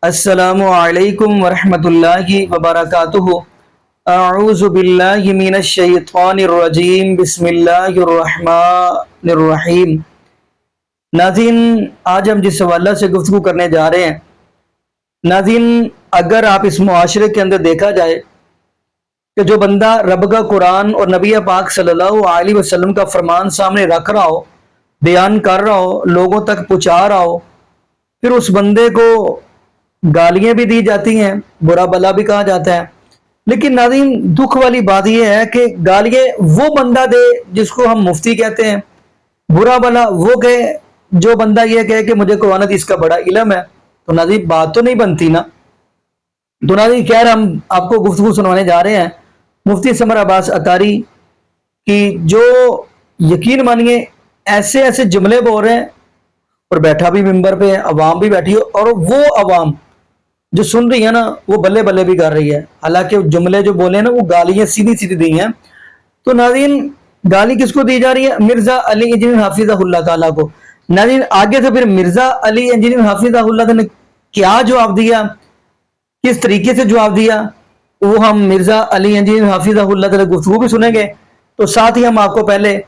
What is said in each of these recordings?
السلام علیکم ورحمۃ اللہ وبرکاتہ۔ اعوذ باللہ من الشیطان الرجیم، بسم اللہ الرحمن الرحیم۔ ناظرین، آج ہم جس حوالہ سے گفتگو کرنے جا رہے ہیں، ناظرین، اگر آپ اس معاشرے کے اندر دیکھا جائے کہ جو بندہ رب کا قرآن اور نبی پاک صلی اللہ علیہ وسلم کا فرمان سامنے رکھ رہا ہو، بیان کر رہا ہو، لوگوں تک پہنچا رہا ہو، پھر اس بندے کو گالیاں بھی دی جاتی ہیں، برا بلا بھی کہا جاتا ہے۔ لیکن ناظرین، دکھ والی بات یہ ہے کہ گالیاں وہ بندہ دے جس کو ہم مفتی کہتے ہیں، برا بلا وہ کہے جو بندہ یہ کہے کہ مجھے قرآن حدیث کا بڑا علم ہے۔ تو ناظرین، بات تو نہیں بنتی نا۔ تو ناظرین، خیر، ہم آپ کو گفتگو سنوانے جا رہے ہیں مفتی سمر عباس اتاری کی، جو یقین مانیے ایسے ایسے جملے بول رہے ہیں، اور بیٹھا بھی ممبر پہ ہے، عوام بھی بیٹھی ہے، اور وہ عوام جو سن رہی ہے نا، وہ بلے بلے بھی کر رہی ہے، حالانکہ جملے جو بولے نا وہ گالیاں سیدھی سیدھی دی ہیں۔ تو ناظرین، گالی کس کو دی جا رہی ہے؟ مرزا علی انجینئر حافظہ اللہ تعالیٰ کو۔ ناظرین، آگے سے پھر مرزا علی انجینئر حافظہ اللہ تعالیٰ نے کیا جواب دیا، کس طریقے سے جواب دیا، وہ ہم مرزا علی انجینئر حافظہ اللہ تعالیٰ گفتگو بھی سنیں گے۔ تو ساتھ ہی ہم آپ کو پہلے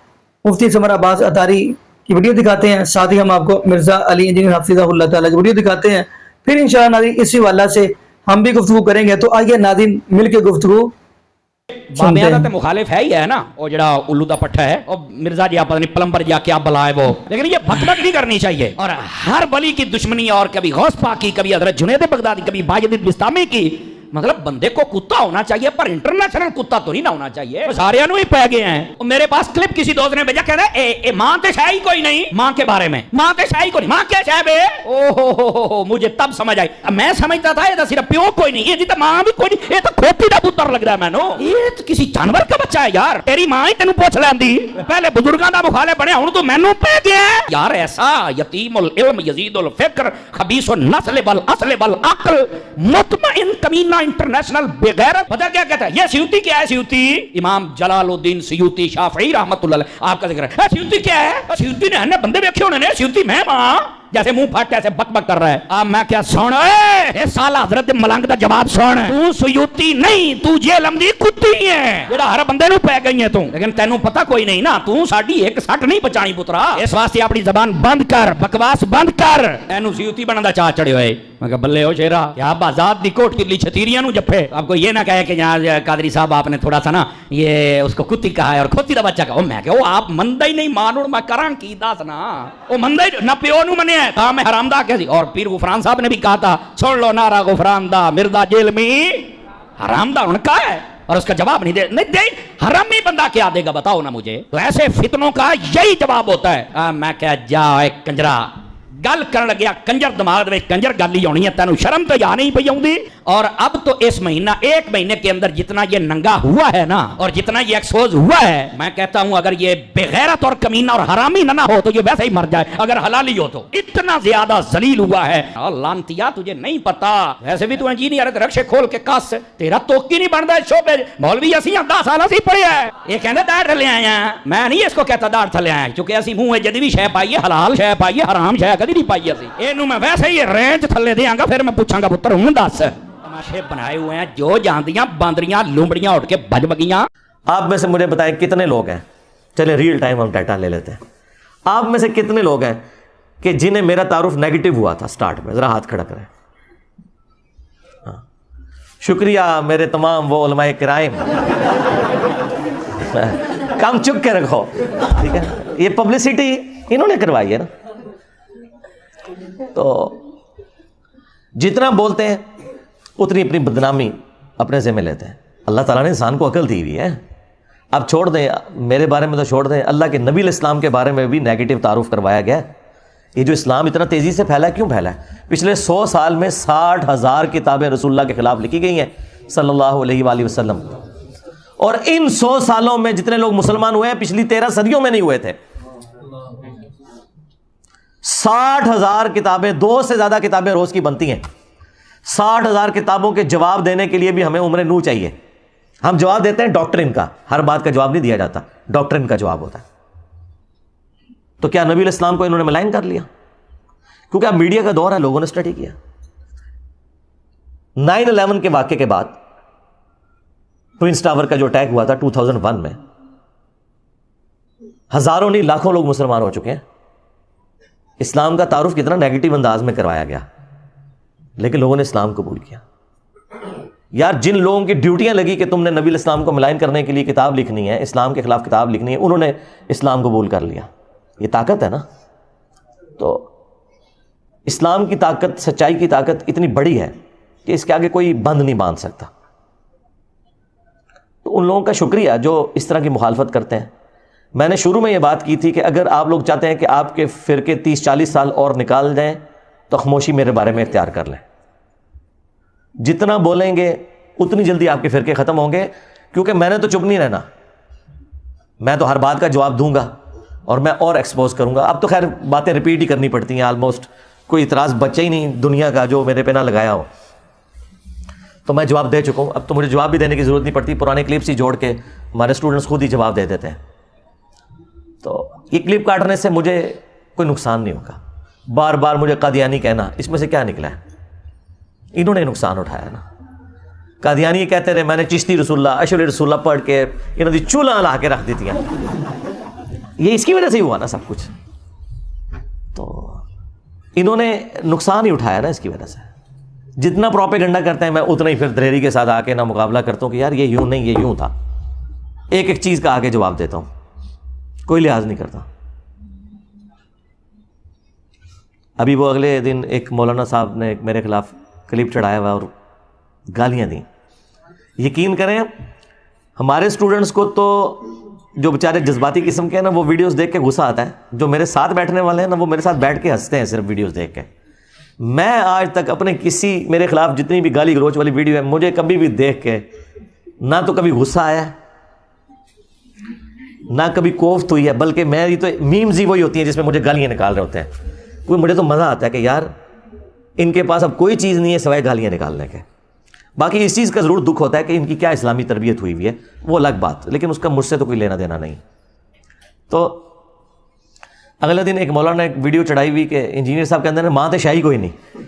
مفتی سمر عباس اتاری کی ویڈیو دکھاتے ہیں، ساتھ ہی ہم آپ کو مرزا علی انجینئر حافظہ اللہ تعالیٰ کی ویڈیو دکھاتے ہیں، پھر انشاءاللہ ناظرین اسی حوالہ سے ہم بھی گفتگو کریں گے۔ تو آئیے ناظرین مل کے گفتگو سنتے ہیں۔ بابیادہ مخالف ہے ہی ہے نا، وہ جڑا الو دا پٹھا ہے، اور مرزا جی آپ پتہ نہیں پلمبر جا کیا بلا ہے وہ، لیکن یہ بھکبک نہیں کرنی چاہیے، اور ہر ولی کی دشمنی، اور کبھی غوث پاک کی، کبھی حضرت جنید بغدادی، کبھی باجد بستامی کی۔ مطلب بندے کو کتا ہونا چاہیے، پر انٹرنیشنل کتا تو نہیں نہ ہونا چاہیے۔ سارے انہوں ہی پہ گئے ہیں۔ میرے پاس کلپ کسی دوست نے بھیجا، کہہ رہا ہے ماں تے شاہی کوئی نہیں، ماں کے بارے میں ماں تے شاہی کوئی نہیں، ماں کیا شاہ بے؟ اوہ مجھے تب سمجھ آئی، میں سمجھتا تھا یہ تو صرف پیو کوئی نہیں، یہ تو ماں بھی کوئی نہیں، یہ تو کھوتی دا پتر لگ رہا ہے مینوں، یہ تو کسی جانور کا بچہ ہے یار۔ تیری ماں ہی تینوں پوچھ لیندی، پہلے بزرگاں دا مخالف بنے، ہن تو مینوں پہ گیا ہے یار۔ ایسا یتیم العلم یزید الفکر خبیث النسل والاصل والعقل مطمئن کمینہ انٹرنیشنل بغیرت۔ پتہ کیا کہتا ہے یہ سیوطی؟ کیا ہے سیوطی؟ امام جلال الدین سیوطی شافعی رحمۃ اللہ علیہ، آپ کا ذکر ہے۔ سیوطی کیا ہے؟ سیوطی نے بندے دیکھے ہونے نے، سیوطی میں ماں جیسے منہ پھاٹ ایسے بک بک کر رہا ہے۔ اب میں کیا سن، اے سالہ حضرت ملنگ دا جواب سن، تو سیوطی نہیں، تو جہلم دی کتی ہے جڑا ہر بندے نو پے گئی ہے تو، لیکن تینوں پتہ کوئی نہیں نا، تو ساڈی ایک سٹ نہیں بچانی پترا۔ اس واسطے اپنی زبان بند کر، بکواس بند کر، اینو سیوطی بنن دا چاہ چڑھے ہوئے۔ میں کہا بلے ہو شیرا، کیا بازاد دی کوٹ کلی چھتیریاں نو جپے۔ آپ کو یہ نہ کہے کہ یہاں قادری صاحب آپ نے تھوڑا سا نا یہ اس کو کتی کہا ہے اور کھوتی دا بچہ کہا۔ میں کہا وہ آپ مندہ ہی نہیں مانوڑ، میں کران کی داس نا، وہ مندہ ہی نہ پیو نو منیا ہے، کہا میں حرام دا کہہ دی۔ اور پیر غفران صاحب نے بھی کہا تھا، سن لو نعرہ غفران دا، مردا جیل میں حرام دا ان کا ہے، اور اس کا جواب نہیں دے حرامی بندہ کیا دے گا بتاؤ نا مجھے۔ تو ایسے فتنوں کا یہی جواب ہوتا ہے۔ میں کہا جا ایک کنجرا گل کرن لگیا، کنجر دماغ میں کنجر گل ہی ہونی ہے، تینوں شرم تو یا نہیں پئی آؤندی۔ اور اب تو اس مہینہ ایک مہینے کے اندر جتنا یہ ننگا ہوا ہے نا، اور جتنا یہ ایکسپوز ہوا ہے، میں کہتا ہوں اگر یہ بغیرت اور کمینہ اور حرامی نہ ہو تو یہ ویسے ہی مر جائے، اگر حلالی ہو تو۔ اتنا زیادہ ذلیل ہوا ہے، لانتیا تجھے نہیں پتا، ویسے بھی تو انجینئر ہے، رکشے کھول کے کس، تیرا توکی نہیں بنتا اس شعبے۔ مولوی اسی 10 سال اسی پڑھے ہیں، یہ کہندے داڑھ تھلے آئے ہیں، میں نہیں اس کو کہتا داڑھ تھلے آئے، کیونکہ اسی منہ جدی بھی شے پائیے، حلال شے پائیے، حرام شے کدی نہیں پائی اسی۔ اینو میں ویسے ہی رینج تھلے دیاں گا، پھر میں پوچھاں گا پتر ہوں دس۔ تماشے بنائے ہوئے ہیں جو جاندیاں باندریاں لومڑیاں اٹھ کے بج بگیاں۔ آپ میں سے مجھے بتائیں کتنے لوگ ہیں، چلے ریئل ٹائم ہم ڈیٹا لے لیتے ہیں، آپ میں سے کتنے لوگ ہیں کہ جنہیں میرا تعارف نیگیٹو ہوا تھا سٹارٹ میں؟ ذرا ہاتھ کھڑا کریں۔ شکریہ میرے تمام وہ علماء کرام، کام چک کے رکھو، ٹھیک ہے، یہ پبلسٹی انہوں نے کروائی ہے نا۔ تو جتنا بولتے ہیں اتنی اپنی بدنامی اپنے ذمہ لیتے ہیں۔ اللہ تعالیٰ نے انسان کو عقل دی ہوئی ہے، اب چھوڑ دیں، میرے بارے میں تو چھوڑ دیں، اللہ کے نبی علیہ السلام کے بارے میں بھی نیگیٹو تعارف کروایا گیا ہے۔ یہ جو اسلام اتنا تیزی سے پھیلا ہے، کیوں پھیلا ہے؟ پچھلے 100 سال میں 60,000 کتابیں رسول اللہ کے خلاف لکھی گئی ہیں صلی اللہ علیہ وآلہ وسلم، اور ان 100 سالوں میں جتنے لوگ مسلمان ہوئے ہیں پچھلی 13 صدیوں میں نہیں ہوئے تھے۔ 60,000 کتابیں، 2 سے زیادہ کتابیں روز کی بنتی ہیں۔ 60,000 کتابوں کے جواب دینے کے لیے بھی ہمیں عمر نو چاہیے۔ ہم جواب دیتے ہیں ڈاکٹرن کا، ہر بات کا جواب نہیں دیا جاتا، ڈاکٹرن کا جواب ہوتا ہے۔ تو کیا نبی علیہ السلام کو انہوں نے ملائن کر لیا؟ کیونکہ اب میڈیا کا دور ہے، لوگوں نے اسٹڈی کیا، 9/11 کے واقعے کے بعد ٹوئنس ٹاور کا جو اٹیک ہوا تھا 2001 میں، ہزاروں نہیں لاکھوں لوگ مسلمان ہو چکے ہیں. اسلام کا تعارف کتنا نیگیٹو انداز میں کروایا گیا، لیکن لوگوں نے اسلام قبول کیا. یار جن لوگوں کی ڈیوٹیاں لگی کہ تم نے نبی الاسلام کو ملائن کرنے کے لیے کتاب لکھنی ہے، اسلام کے خلاف کتاب لکھنی ہے، انہوں نے اسلام قبول کر لیا. یہ طاقت ہے نا. تو اسلام کی طاقت، سچائی کی طاقت اتنی بڑی ہے کہ اس کے آگے کوئی بند نہیں باندھ سکتا. تو ان لوگوں کا شکریہ جو اس طرح کی مخالفت کرتے ہیں. میں نے شروع میں یہ بات کی تھی کہ اگر آپ لوگ چاہتے ہیں کہ آپ کے فرقے 30-40 سال اور نکال دیں تو خاموشی میرے بارے میں اختیار کر لیں. جتنا بولیں گے اتنی جلدی آپ کے فرقے ختم ہوں گے، کیونکہ میں نے تو چپ نہیں رہنا. میں تو ہر بات کا جواب دوں گا اور میں اور ایکسپوز کروں گا. اب تو خیر باتیں ریپیٹ ہی کرنی پڑتی ہیں، آلموسٹ کوئی اعتراض بچا ہی نہیں دنیا کا جو میرے پہ نہ لگایا ہو. تو میں جواب دے چکا ہوں، اب تو مجھے جواب بھی دینے کی ضرورت نہیں پڑتی. پرانے کلپس ہی جوڑ کے ہمارے اسٹوڈنٹس خود ہی جواب دے دیتے ہیں. تو یہ کلپ کاٹنے سے مجھے کوئی نقصان نہیں ہوگا. بار بار مجھے قادیانی کہنا، اس میں سے کیا نکلا ہے؟ انہوں نے نقصان اٹھایا نا. قادیانی یہ کہتے رہے میں نے چشتی رسول اللہ، اشعری رسول اللہ پڑھ کے انہوں نے چولہا لا کے رکھ دیتی ہیں. یہ اس کی وجہ سے ہی ہوا نا سب کچھ. تو انہوں نے نقصان ہی اٹھایا نا اس کی وجہ سے. جتنا پروپیگنڈا کرتے ہیں میں اتنا ہی پھر دلیری کے ساتھ آ کے نہ مقابلہ کرتا ہوں کہ یار یہ یوں نہیں، یہ یوں تھا. ایک ایک چیز کا آگے جواب دیتا ہوں، کوئی لحاظ نہیں کرتا. ابھی وہ اگلے دن ایک مولانا صاحب نے میرے خلاف کلپ چڑھایا ہوا اور گالیاں دیں. یقین کریں ہمارے اسٹوڈنٹس کو تو جو بیچارے جذباتی قسم کے ہیں نا، وہ ویڈیوز دیکھ کے غصہ آتا ہے. جو میرے ساتھ بیٹھنے والے ہیں نا، وہ میرے ساتھ بیٹھ کے ہنستے ہیں صرف ویڈیوز دیکھ کے. میں آج تک اپنے کسی میرے خلاف جتنی بھی گالی گلوچ والی ویڈیو ہے، مجھے کبھی بھی دیکھ کے نہ تو کبھی غصہ آیا نہ کبھی کوفت ہوئی ہے، بلکہ میری تو میمز ہی وہی ہوتی ہیں جس میں مجھے گالیاں نکال رہے ہوتے ہیں. مجھے تو مزہ آتا ہے کہ یار ان کے پاس اب کوئی چیز نہیں ہے سوائے گالیاں نکالنے کے. باقی اس چیز کا ضرور دکھ ہوتا ہے کہ ان کی کیا اسلامی تربیت ہوئی ہوئی ہے، وہ الگ بات، لیکن اس کا مجھ سے تو کوئی لینا دینا نہیں. تو اگلے دن ایک مولانا نے ایک ویڈیو چڑھائی ہوئی کہ انجینئر صاحب کے اندر ماں تے شاہی کوئی نہیں.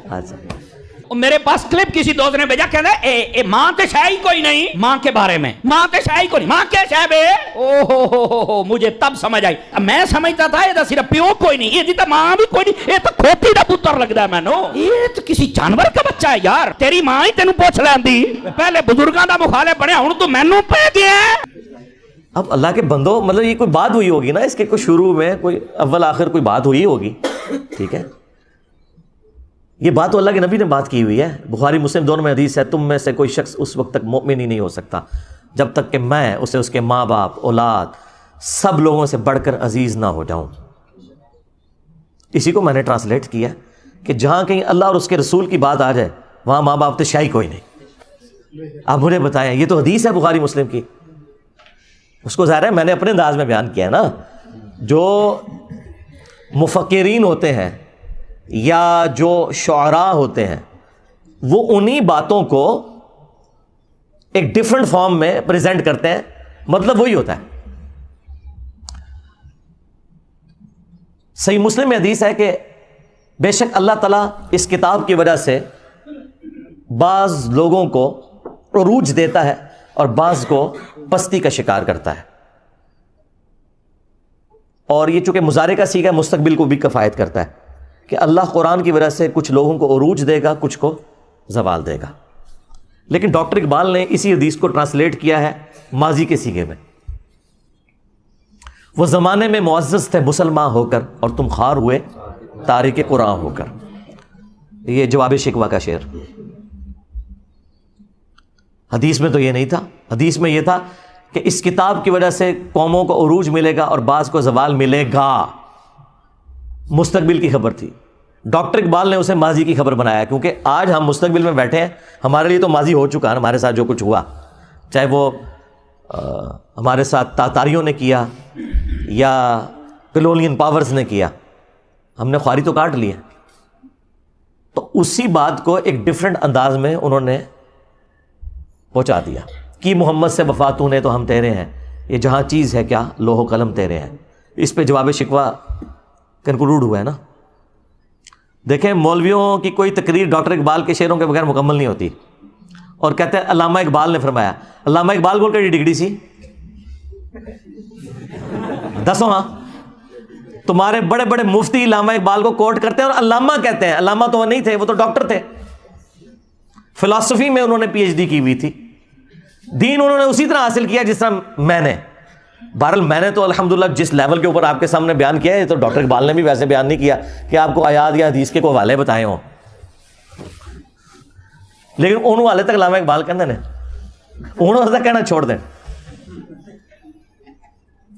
اچھا میرے پاس کلپ کسی دوست نے بھیجا، کہنا اے ماں تے شاہی کوئی نہیں، ماں کے بارے میں ماں تے شاہی کوئی نہیں، ماں کیا شاہ بے. او ہو مجھے تب سمجھ آئی. میں سمجھتا تھا یہ صرف پیو کوئی نہیں، یہ جیتا ماں بھی کوئی نہیں، یہ تو کھوتی دا پتر لگتا ہے مینو. یہ تو کسی جانور کا بچہ ہے یار. تیری ماں ہی تینوں پوچھ لیندی، پہلے بزرگاں دا مخالف بنیا، ہن تو مینوں پہ دیا. اب اللہ کے بندو، مطلب یہ کوئی بات ہوئی ہوگی نا، اس کے کوئی شروع میں کوئی اول آخر کوئی بات ہوئی ہوگی. ٹھیک ہے، یہ بات تو اللہ کے نبی نے بات کی ہوئی ہے. بخاری مسلم دونوں میں حدیث ہے، تم میں سے کوئی شخص اس وقت تک مومن ہی نہیں ہو سکتا جب تک کہ میں اسے اس کے ماں باپ، اولاد، سب لوگوں سے بڑھ کر عزیز نہ ہو جاؤں. اسی کو میں نے ٹرانسلیٹ کیا کہ جہاں کہیں اللہ اور اس کے رسول کی بات آ جائے وہاں ماں باپ تو شاہی کوئی نہیں. آپ مجھے بتائیں، یہ تو حدیث ہے بخاری مسلم کی. اس کو ظاہر ہے میں نے اپنے انداز میں بیان کیا نا. جو مفکرین ہوتے ہیں یا جو شعراء ہوتے ہیں وہ انہی باتوں کو ایک ڈیفرنٹ فارم میں پریزنٹ کرتے ہیں، مطلب وہی ہوتا ہے. صحیح مسلم میں حدیث ہے کہ بے شک اللہ تعالیٰ اس کتاب کی وجہ سے بعض لوگوں کو عروج دیتا ہے اور بعض کو پستی کا شکار کرتا ہے. اور یہ چونکہ مضارع کا صیغہ مستقبل کو بھی کفایت کرتا ہے کہ اللہ قرآن کی وجہ سے کچھ لوگوں کو عروج دے گا، کچھ کو زوال دے گا. لیکن ڈاکٹر اقبال نے اسی حدیث کو ٹرانسلیٹ کیا ہے ماضی کے صیغے میں. وہ زمانے میں معزز تھے مسلمان ہو کر اور تم خوار ہوئے تارک قرآن ہو کر. یہ جواب شکوہ کا شعر. حدیث میں تو یہ نہیں تھا. حدیث میں یہ تھا کہ اس کتاب کی وجہ سے قوموں کو عروج ملے گا اور بعض کو زوال ملے گا. مستقبل کی خبر تھی. ڈاکٹر اقبال نے اسے ماضی کی خبر بنایا کیونکہ آج ہم مستقبل میں بیٹھے ہیں، ہمارے لیے تو ماضی ہو چکا ہے. ہمارے ساتھ جو کچھ ہوا، چاہے وہ ہمارے ساتھ تاتاریوں نے کیا یا کلونین پاورز نے کیا، ہم نے خواری تو کاٹ لی ہے. تو اسی بات کو ایک ڈیفرنٹ انداز میں انہوں نے پہنچا دیا کہ محمد سے وفا تو نے تو ہم تیرے ہیں، یہ جہاں چیز ہے کیا لوح و قلم تیرے ہیں. اس پہ جواب شکوہ کنکلوڈ ہوا ہے نا. دیکھیں مولویوں کی کوئی تقریر ڈاکٹر اقبال کے شعروں کے بغیر مکمل نہیں ہوتی. اور کہتے ہیں علامہ اقبال نے فرمایا. علامہ اقبال کو کیڑی ڈگری سی؟ دسو ہاں. تمہارے بڑے بڑے مفتی علامہ اقبال کو کوٹ کرتے ہیں اور علامہ کہتے ہیں. علامہ تو وہ نہیں تھے, وہ تو ڈاکٹر تھے. فلسفی میں انہوں نے پی ایچ ڈی کی ہوئی تھی. دین انہوں نے اسی طرح حاصل کیا جس طرح میں نے. بہرحال میں نے تو الحمدللہ جس لیول کے اوپر آپ کے سامنے بیان کیا ہے, تو ڈاکٹر اقبال نے بھی ویسے بیان نہیں کیا کہ آپ کو آیات یا حدیث کے کوئی حوالے بتائے ہوں, لیکن انہوں والے تک علامہ اقبال کہتے ہیں, انہوں تک کہنا چھوڑ دیں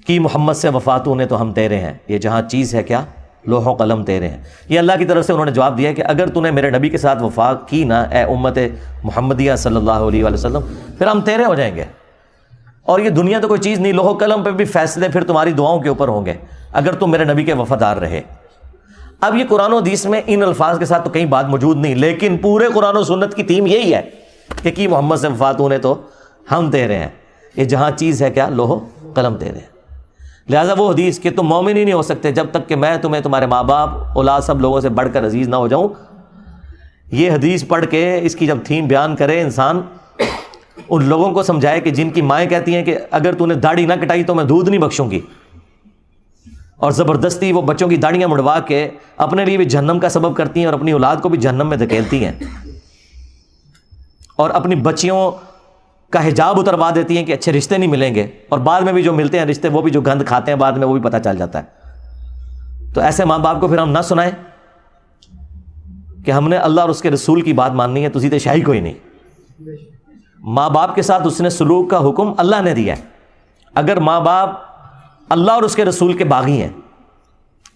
کہ محمد سے وفاتوں نے تو ہم تیرے ہیں, یہ جہاں چیز ہے کیا لوح و قلم تیرے ہیں. یہ اللہ کی طرف سے انہوں نے جواب دیا کہ اگر تو نے میرے نبی کے ساتھ وفا کی نا اے امت محمدیہ صلی اللہ علیہ وآلہ وسلم, پھر ہم تیرے ہو جائیں گے. اور یہ دنیا تو کوئی چیز نہیں, لوح و قلم پہ بھی فیصلے پھر تمہاری دعاؤں کے اوپر ہوں گے اگر تم میرے نبی کے وفادار رہے. اب یہ قرآن و حدیث میں ان الفاظ کے ساتھ تو کہیں بات موجود نہیں, لیکن پورے قرآن و سنت کی تھیم یہی ہے کہ کی محمد سے وفات ہونے تو ہم تیرے ہیں, یہ جہاں چیز ہے کیا لوح و قلم تیرے ہیں. لہٰذا وہ حدیث کہ تم مومن ہی نہیں ہو سکتے جب تک کہ میں تمہیں تمہارے ماں باپ اولاد سب لوگوں سے بڑھ کر عزیز نہ ہو جاؤں, یہ حدیث پڑھ کے اس کی جب تھیم بیان کرے انسان, ان لوگوں کو سمجھائے کہ جن کی مائیں کہتی ہیں کہ اگر تو نے داڑھی نہ کٹائی تو میں دودھ نہیں بخشوں گی, اور زبردستی وہ بچوں کی داڑیاں مڑوا کے اپنے لیے بھی جہنم کا سبب کرتی ہیں اور اپنی اولاد کو بھی جہنم میں دھکیلتی ہیں, اور اپنی بچیوں کا حجاب اتروا دیتی ہیں کہ اچھے رشتے نہیں ملیں گے, اور بعد میں بھی جو ملتے ہیں رشتے وہ بھی جو گند کھاتے ہیں بعد میں وہ بھی پتہ چل جاتا ہے. تو ایسے ماں باپ کو پھر ہم نہ سنائیں کہ ہم نے اللہ اور اس کے رسول کی بات ماننی ہے, تو سیدھے شاہی کوئی نہیں. ماں باپ کے ساتھ حسن سلوک کا حکم اللہ نے دیا ہے. اگر ماں باپ اللہ اور اس کے رسول کے باغی ہیں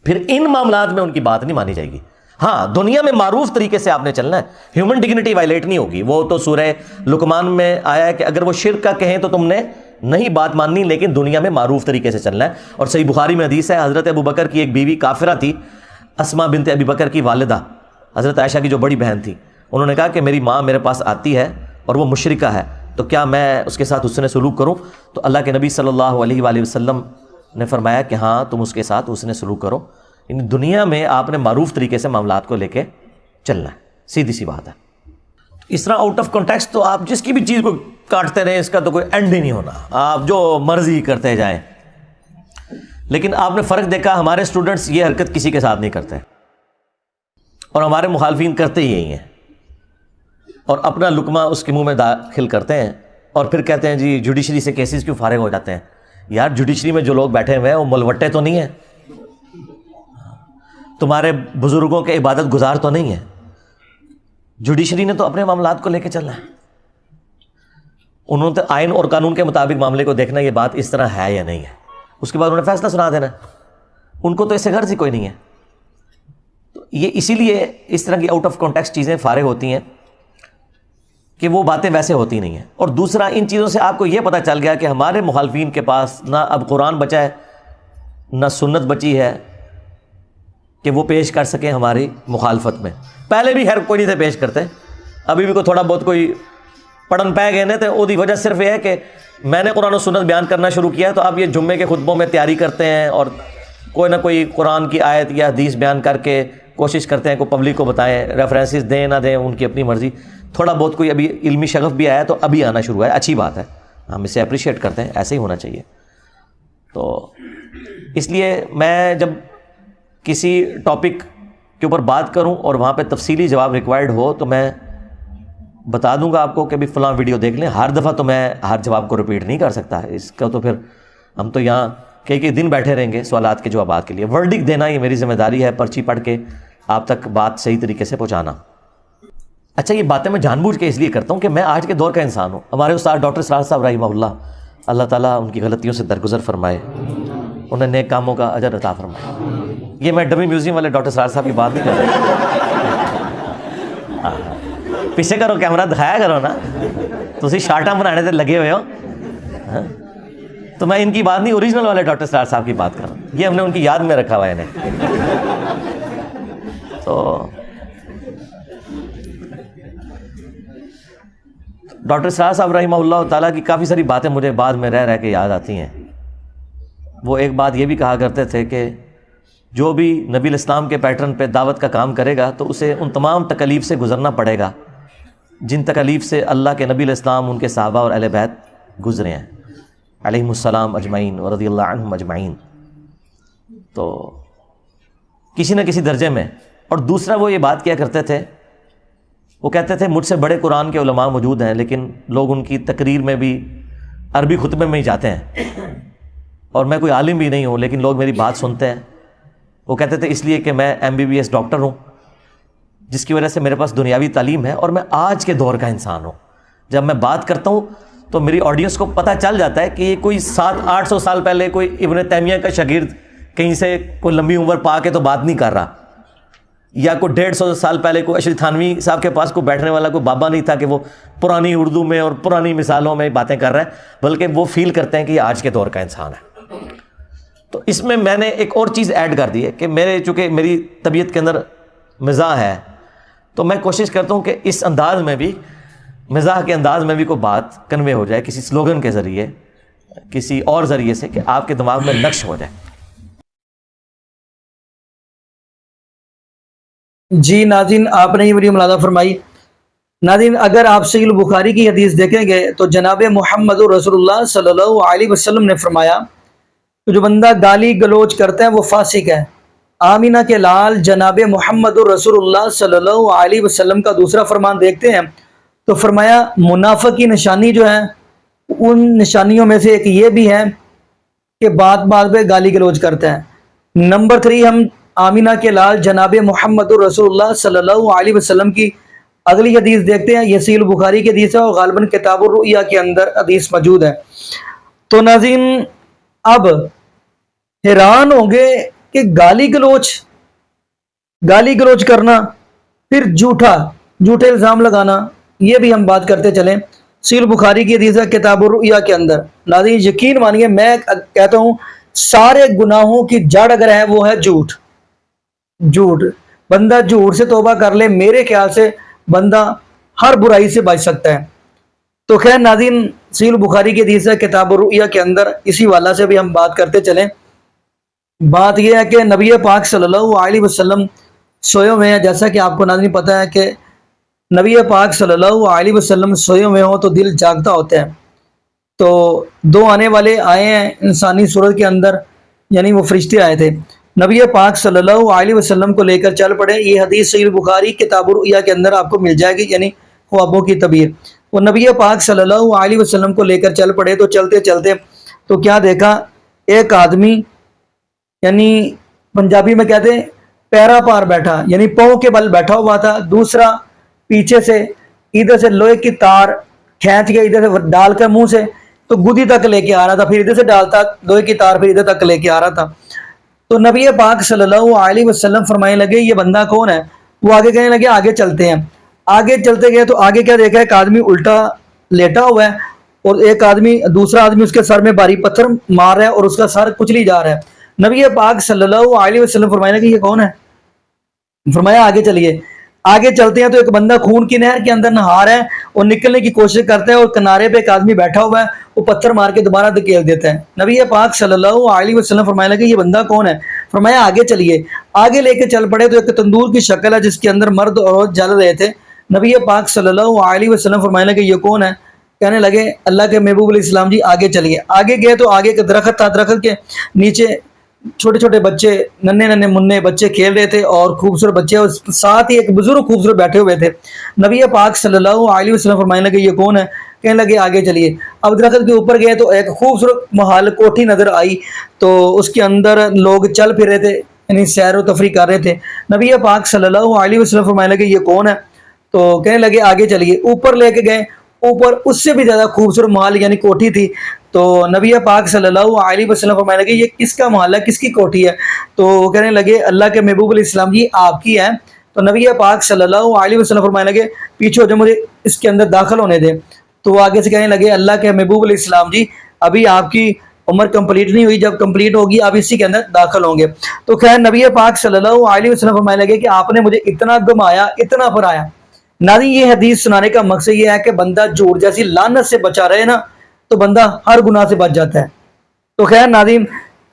پھر ان معاملات میں ان کی بات نہیں مانی جائے گی. ہاں دنیا میں معروف طریقے سے آپ نے چلنا ہے, ہیومن ڈگنیٹی وائلیٹ نہیں ہوگی. وہ تو سورہ لقمان میں آیا ہے کہ اگر وہ شرک کا کہیں تو تم نے نہیں بات ماننی, لیکن دنیا میں معروف طریقے سے چلنا ہے. اور صحیح بخاری میں حدیث ہے, حضرت ابو بکر کی ایک بیوی کافرہ تھی, اسما بنت ابی بکر کی والدہ, حضرت عائشہ کی جو بڑی بہن تھی. انہوں نے کہا کہ میری ماں میرے پاس آتی ہے اور وہ مشرکہ ہے, تو کیا میں اس کے ساتھ حسن سلوک کروں؟ تو اللہ کے نبی صلی اللہ علیہ وآلہ وسلم نے فرمایا کہ ہاں تم اس کے ساتھ حسن سلوک کرو. یعنی دنیا میں آپ نے معروف طریقے سے معاملات کو لے کے چلنا ہے, سیدھی سی بات ہے. اس طرح آؤٹ آف کانٹیکسٹ تو آپ جس کی بھی چیز کو کاٹتے رہیں, اس کا تو کوئی اینڈ ہی نہیں ہونا, آپ جو مرضی کرتے جائیں. لیکن آپ نے فرق دیکھا, ہمارے اسٹوڈنٹس یہ حرکت کسی کے ساتھ نہیں کرتے اور ہمارے مخالفین کرتے ہی یہی ہیں, اور اپنا لقمہ اس کے منہ میں داخل کرتے ہیں اور پھر کہتے ہیں جی جوڈیشری سے کیسز کیوں فارغ ہو جاتے ہیں. یار جوڈیشری میں جو لوگ بیٹھے ہوئے ہیں وہ ملوٹے تو نہیں ہیں, تمہارے بزرگوں کے عبادت گزار تو نہیں ہیں. جوڈیشری نے تو اپنے معاملات کو لے کے چلنا ہے, انہوں نے آئین اور قانون کے مطابق معاملے کو دیکھنا یہ بات اس طرح ہے یا نہیں ہے, اس کے بعد انہوں نے فیصلہ سنا دینا. ان کو تو اس سے غرض ہی کوئی نہیں ہے. تو یہ اسی لیے اس طرح کی آؤٹ آف کانٹیکسٹ چیزیں فارغ ہوتی ہیں کہ وہ باتیں ویسے ہوتی نہیں ہیں. اور دوسرا, ان چیزوں سے آپ کو یہ پتہ چل گیا کہ ہمارے مخالفین کے پاس نہ اب قرآن بچا ہے نہ سنت بچی ہے کہ وہ پیش کر سکیں ہماری مخالفت میں. پہلے بھی خیر کوئی نہیں تھے پیش کرتے, ابھی بھی کوئی تھوڑا بہت کوئی پڑھن پہ گئے نا, تو وہ دی وجہ صرف یہ ہے کہ میں نے قرآن و سنت بیان کرنا شروع کیا ہے, تو آپ یہ جمعے کے خطبوں میں تیاری کرتے ہیں اور کوئی نہ کوئی قرآن کی آیت یا حدیث بیان کر کے کوشش کرتے ہیں کہ پبلک کو بتائیں, ریفرنسز دیں نہ دیں ان کی اپنی مرضی. تھوڑا بہت کوئی ابھی علمی شغف بھی آیا تو ابھی آنا شروع ہے, اچھی بات ہے, ہم اسے اپریشیٹ کرتے ہیں, ایسے ہی ہونا چاہیے. تو اس لیے میں جب کسی ٹاپک کے اوپر بات کروں اور وہاں پہ تفصیلی جواب ریکوائرڈ ہو تو میں بتا دوں گا آپ کو کہ بھی فلاں ویڈیو دیکھ لیں. ہر دفعہ تو میں ہر جواب کو رپیٹ نہیں کر سکتا, اس کا تو پھر ہم تو یہاں کئی دن بیٹھے رہیں گے سوالات کے جوابات کے لیے. ورڈک دینا یہ میری ذمہ داری ہے, پرچی پڑھ کے آپ تک بات صحیح طریقے سے پہنچانا. اچھا یہ باتیں میں جان بوجھ کے اس لیے کرتا ہوں کہ میں آج کے دور کا انسان ہوں. ہمارے استاد ڈاکٹر سراج صاحب رحمہ اللہ, اللہ تعالیٰ ان کی غلطیوں سے درگزر فرمائے, انہیں نیک کاموں کا اجر عطا فرمائے. یہ میں ڈمی میوزیم والے ڈاکٹر سراج صاحب کی بات نہیں کر رہا, پیچھے کرو کیمرہ دکھایا کرو نا, تسی شارٹاں بنانے سے لگے ہوئے ہو. تو میں ان کی بات نہیں, اوریجنل والے ڈاکٹر سراج صاحب کی بات کر رہا ہوں, یہ ہم نے ان کی یاد میں رکھا ہوا ہے انہیں. تو ڈاکٹر سراج صاحب رحمہ اللہ تعالیٰ کی کافی ساری باتیں مجھے بعد میں رہ کے یاد آتی ہیں. وہ ایک بات یہ بھی کہا کرتے تھے کہ جو بھی نبی علیہ السلام کے پیٹرن پہ دعوت کا کام کرے گا تو اسے ان تمام تکالیف سے گزرنا پڑے گا جن تکالیف سے اللہ کے نبی علیہ السلام، ان کے صحابہ اور اہل بیت گزرے ہیں علیہم السلام اجمعین ورضی اللہ عنہم اجمعین۔ تو کسی نہ کسی درجے میں۔ اور دوسرا وہ یہ بات کیا کرتے تھے، وہ کہتے تھے مجھ سے بڑے قرآن کے علماء موجود ہیں لیکن لوگ ان کی تقریر میں بھی عربی خطبے میں ہی جاتے ہیں، اور میں کوئی عالم بھی نہیں ہوں لیکن لوگ میری بات سنتے ہیں۔ وہ کہتے تھے اس لیے کہ میں MBBS ڈاکٹر ہوں، جس کی وجہ سے میرے پاس دنیاوی تعلیم ہے، اور میں آج کے دور کا انسان ہوں۔ جب میں بات کرتا ہوں تو میری آڈینس کو پتہ چل جاتا ہے کہ یہ کوئی 700-800 سال پہلے کوئی ابن تیمیہ کا شاگرد کہیں سے کوئی لمبی عمر پا کے تو بات نہیں کر رہا، یا کوئی 150 سال پہلے کوئی اشرف تھانوی صاحب کے پاس کوئی بیٹھنے والا کوئی بابا نہیں تھا کہ وہ پرانی اردو میں اور پرانی مثالوں میں باتیں کر رہا ہے، بلکہ وہ فیل کرتے ہیں کہ یہ آج کے دور کا انسان ہے۔ تو اس میں میں نے ایک اور چیز ایڈ کر دی ہے کہ چونکہ میری طبیعت کے اندر مزاح ہے، تو میں کوشش کرتا ہوں کہ اس انداز میں بھی، مزاح کے انداز میں بھی کوئی بات کنوے ہو جائے کسی سلوگن کے ذریعے، کسی اور ذریعے سے، کہ آپ کے دماغ میں نقش ہو جائے۔ جی ناظرین، آپ نے یہ ویڈیو ملاحظہ فرمائی۔ ناظرین، اگر آپ صحیح البخاری کی حدیث دیکھیں گے تو جناب محمد رسول اللہ صلی اللہ علیہ وسلم نے فرمایا کہ جو بندہ گالی گلوچ کرتا ہے وہ فاسق ہے۔ آمینہ کے لال جناب محمد رسول اللہ صلی اللہ علیہ وسلم کا دوسرا فرمان دیکھتے ہیں تو فرمایا منافق کی نشانی جو ہے، ان نشانیوں میں سے ایک یہ بھی ہے کہ بات بات پہ گالی گلوچ کرتا ہے۔ نمبر 3 ہم آمینہ کے لال جناب محمد رسول اللہ صلی اللہ علیہ وسلم کی اگلی حدیث دیکھتے ہیں۔ یہ صحیح البخاری کی حدیث ہے اور غالباً کتاب الرؤیا کے اندر حدیث موجود ہے۔ تو ناظرین، اب حیران ہوں گے کہ گالی گلوچ کرنا، پھر جھوٹے الزام لگانا، یہ بھی ہم بات کرتے چلیں۔ صحیح البخاری کی حدیث ہے کتاب الرؤیا کے اندر۔ ناظرین یقین مانیے، میں کہتا ہوں سارے گناہوں کی جڑ اگر ہے وہ ہے جھوٹ۔ بندہ جھوٹ سے توبہ کر لے، میرے خیال سے بندہ ہر برائی سے بچ سکتا ہے۔ تو خیر ناظرین، صحیح البخاری کی حدیث ہے کتاب الرؤیا کے اندر، اسی والا سے بھی ہم بات کرتے چلیں۔ بات یہ ہے کہ نبی پاک صلی اللہ علیہ وسلم سوئے ہوئے ہیں۔ جیسا کہ آپ کو ناظرین پتہ ہے کہ نبی پاک صلی اللہ علیہ وسلم سوئے ہوئے ہوں تو دل جاگتا ہوتا ہے۔ تو 2 آنے والے آئے ہیں انسانی صورت کے اندر، یعنی وہ فرشتے آئے تھے، نبی پاک صلی اللہ علیہ وسلم کو لے کر چل پڑے۔ یہ حدیث صحیح البخاری کتاب الرؤیا کے اندر آپ کو مل جائے گی، یعنی خوابوں کی تعبیر۔ وہ نبی پاک صلی اللہ علیہ وسلم کو لے کر چل پڑے تو چلتے چلتے تو کیا دیکھا، ایک آدمی، یعنی پنجابی میں کہتے ہیں پیرا پار بیٹھا، یعنی پاؤں کے بل بیٹھا ہوا تھا۔ دوسرا پیچھے سے ادھر سے لوہے کی تار کھینچ کے ادھر سے ڈال کر منہ سے تو گدی تک لے کے آ رہا تھا، پھر ادھر سے ڈالتا لوہے کی تار، پھر ادھر تک لے کے آ رہا تھا۔ تو نبی پاک صلی اللہ علیہ وسلم فرمانے لگے یہ بندہ کون ہے؟ وہ آگے کہنے لگے آگے چلتے ہیں۔ آگے چلتے گئے تو آگے کیا دیکھا، ایک آدمی الٹا لیٹا ہوا ہے اور دوسرا آدمی اس کے سر میں بھاری پتھر مار رہا ہے اور اس کا سر کچلی جا رہا ہے۔ نبی پاک صلی اللہ علیہ وسلم فرمانے لگے یہ کون ہے؟ فرمایا آگے چلیے۔ آگے چلتے ہیں تو ایک بندہ خون کی نہر کے اندر نہا رہا ہے اور نکلنے کی کوشش کرتا ہے، اور کنارے پہ ایک آدمی بیٹھا ہوا ہے، وہ پتھر مار کے دوبارہ دھکیل دیتا ہے۔ نبی پاک صلی اللہ علیہ وسلم فرمانے لگے یہ بندہ کون ہے؟ فرمایا آگے چلیے۔ آگے لے کے چل پڑے تو ایک تندور کی شکل ہے جس کے اندر مرد اور عورت جل رہے تھے۔ نبی پاک صلی اللہ علیہ وسلم فرمانے لگے یہ کون ہے؟ کہنے لگے اللہ کے محبوب علیہ السلام جی آگے چلیے۔ آگے گئے تو آگے ایک درخت تھا، درخت کے نیچے چھوٹے چھوٹے بچے، ننے منے بچے کھیل رہے تھے اور خوبصورت بچے، اور ساتھ ہی ایک بزرگ خوبصورت بیٹھے ہوئے تھے۔ نبی پاک صلی اللہ علیہ وسلم فرمانے لگے یہ کون ہے؟ کہنے لگے آگے چلیے۔ اب درخت کے اوپر گئے تو ایک خوبصورت محل کوٹھی نظر آئی، تو اس کے اندر لوگ چل پھر رہے تھے، یعنی سیر و تفریح کر رہے تھے۔ نبی پاک صلی اللہ علیہ وسلم فرمانے لگے یہ کون ہے؟ تو کہنے لگے آگے چلیے۔ اوپر لے کے گئے، اوپر اس سے بھی زیادہ خوبصورت محل یعنی کوٹھی تھی۔ تو نبی پاک صلی اللہ علیہ وسلم فرمانے لگے یہ کس کا محل ہے، کس کی کوٹھی ہے؟ تو کہنے لگے اللہ کے محبوب علیہ السلام جی آپ کی ہے۔ تو نبی پاک صلی اللہ علیہ وسلم فرمانے لگے پیچھے ہو جو، مجھے اس کے اندر داخل ہونے دے۔ تو وہ آگے سے کہنے لگے اللہ کے محبوب علیہ السلام جی ابھی آپ کی عمر کمپلیٹ نہیں ہوئی، جب کمپلیٹ ہوگی آپ اسی کے اندر داخل ہوں گے۔ تو خیر نبی پاک صلی اللہ علیہ وسلم فرمانے لگے کہ آپ نے مجھے اتنا گھمایا، اتنا پھرایا۔ ناظرین یہ حدیث سنانے کا مقصد یہ ہے کہ بندہ جھوٹ جیسی لعنت سے بچا رہے نا تو بندہ ہر گناہ سے بچ جاتا ہے۔ تو خیر ناظرین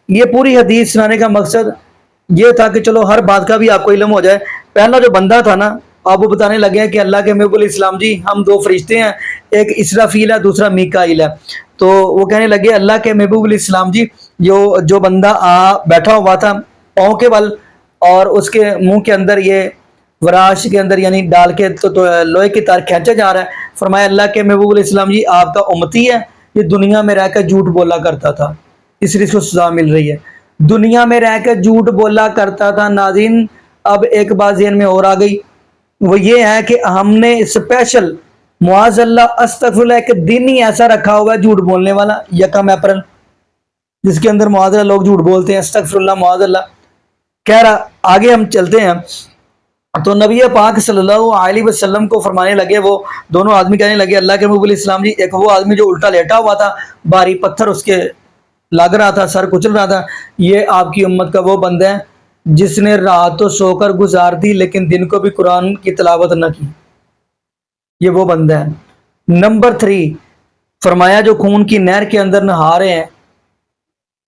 یہ پوری حدیث سنانے کا مقصد یہ تھا کہ چلو ہر بات کا بھی آپ کو علم ہو جائے. پہلا جو بندہ تھا نا اب وہ بتانے لگے ہیں کہ اللہ کے محبوب علیہ السلام جی ہم دو فرشتے ہیں, ایک اسرافیل ہے دوسرا میکائیل ہے. تو وہ کہنے لگے اللہ کے محبوب علیہ السلام جی جو بندہ بیٹھا ہوا تھا پاؤں کے بل اور اس کے منہ کے اندر یہ وراش کے اندر یعنی ڈال کے تو لوہے کی تار کھینچا جا رہا ہے. فرمایا اللہ کے محبوب علیہ السلام جی آپ کا امتی ہے, یہ دنیا میں رہ کر جھوٹ بولا کرتا تھا اس لیے اس کو سزا مل رہی ہے. دنیا میں رہ کر جھوٹ بولا کرتا تھا. ناظرین اب ایک بات ذہن میں اور آ گئی, وہ یہ ہے کہ ہم نے اسپیشل معاذ اللہ استغفر اللہ ایک دن ہی ایسا رکھا ہوا ہے جھوٹ بولنے والا, 1 اپریل, جس کے اندر معاذ اللہ لوگ جھوٹ بولتے ہیں. استغفر اللہ معاذ اللہ. خیر آگے ہم چلتے ہیں. تو نبی پاک صلی اللہ علیہ وسلم کو فرمانے لگے, وہ دونوں آدمی کہنے لگے اللہ کے محبوب علیہ السلام جی ایک وہ آدمی جو الٹا لیٹا ہوا تھا, بھاری پتھر اس کے لگ رہا تھا, سر کچل رہا تھا, یہ آپ کی امت کا وہ بندہ ہے جس نے رات تو سو کر گزار دی لیکن دن کو بھی قرآن کی تلاوت نہ کی, یہ وہ بندہ ہے. نمبر 3 فرمایا جو خون کی نہر کے اندر نہا رہے ہیں,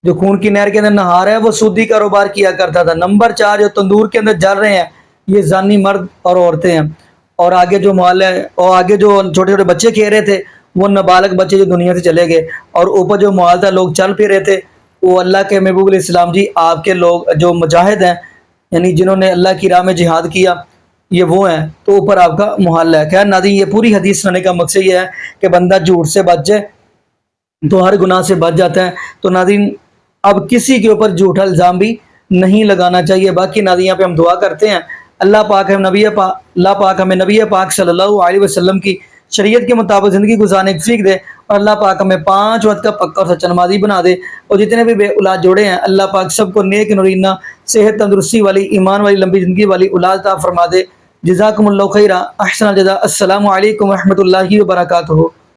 جو خون کی نہر کے اندر نہا رہے ہیں وہ سودی کاروبار کیا کرتا تھا. نمبر 4 جو تندور کے اندر جل رہے ہیں یہ زانی مرد اور عورتیں ہیں. اور آگے جو مال ہے اور آگے جو چھوٹے چھوٹے بچے کھیل رہے تھے وہ نابالغ بچے جو دنیا سے چلے گئے, اور اوپر جو مال تھا لوگ چل پھر رہے تھے وہ اللہ کے محبوب علیہ السلام جی آپ کے لوگ جو مجاہد ہیں یعنی جنہوں نے اللہ کی راہ میں جہاد کیا یہ وہ ہیں, تو اوپر آپ کا محل ہے. خیر ناظرین یہ پوری حدیث سننے کا مقصد یہ ہے کہ بندہ جھوٹ سے بچ جائے تو ہر گناہ سے بچ جاتا ہے. تو ناظرین اب کسی کے اوپر جھوٹا الزام بھی نہیں لگانا چاہیے. باقی ناظرین یہاں پہ ہم دعا کرتے ہیں اللہ پاک ہمیں نبی پاک صلی اللہ علیہ وسلم کی شریعت کے مطابق زندگی گزارنے کی توفیق دے, اور اللہ پاک ہمیں 5 وقت کا پکا اور سچا نمازی بنا دے, اور جتنے بھی بے اولاد جوڑے ہیں اللہ پاک سب کو نیک نورینہ صحت تندرستی والی ایمان والی لمبی زندگی والی اولاد عطا فرما دے. جزاکم اللہ خیرا, احسن الجزاء. السلام علیکم ورحمۃ اللہ وبرکاتہ.